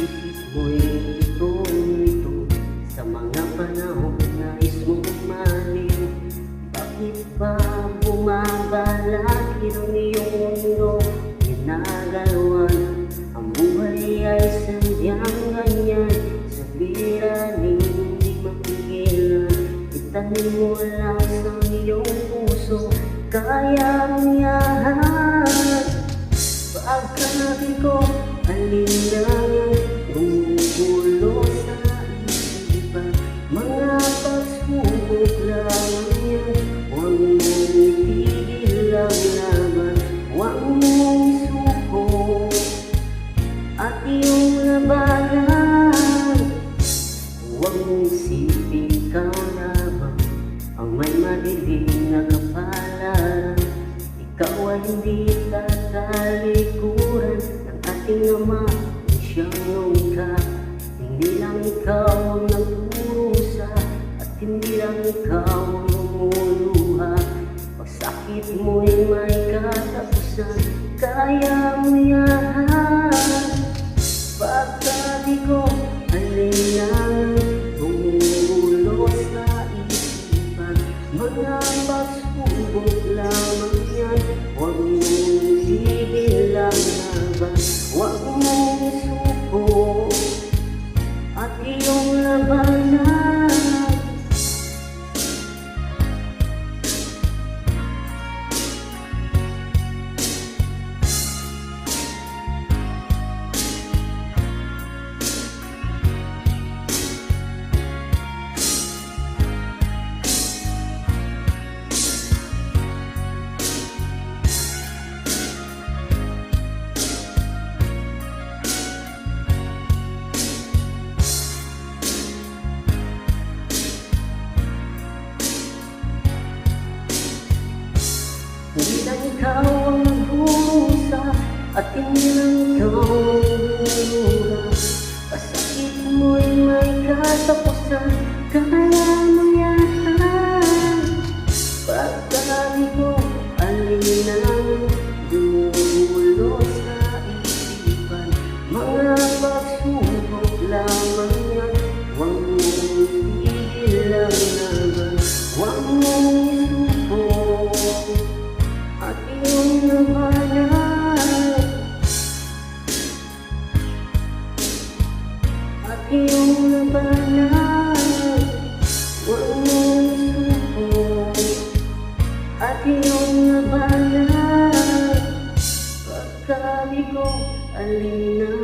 isip mo'y ito sa mga panahon nais mong umalim. Bakit ba bumabalakid ang iyong mundo? Ginagalawan ang buhay ay sadyang ganyan. Sa biraning hindi mapigilan, itanim mo lang sa iyong puso, kaya mong yahan. Pagkanabi ko, alinlangan gumugulo sa isipan. Mga pagsubok lang yan, huwag mong itigil ang laban. Huwag mong isuko at iyong labanan. Huwag mong isipin ikaw lamang ang may madilim na kapalaran. Ikaw ay hindi tatalikuran ng ating Ama na siyang lumikha. Hindi lang ikaw ang nagdurusa at hindi lang ikaw ang lumuluha. Pagsakit mo'y may katapusan, kaya mo yan. Pagkabi ko, alinlangan gumugulo sa isipan. Mga pagsubok lamang yan, huwag mong itigil ang laban. Huwag mong isuko at iyong labanan. Hindi lang ikaw ang nagdurusa at hindi lang ikaw ang lumuluha. Pasakit mo'y may katapusan, kaya mo yan. Pagkabi ko, alinlangan gumugulo sa isipan. Mga pagsubok lamang yan, huwag mong itigil ang laban. Huwag mong isuko at iyong labanan. At iyong labanan. Huwag mong isuko at iyong labanan. Pagkabi ko, alinlangan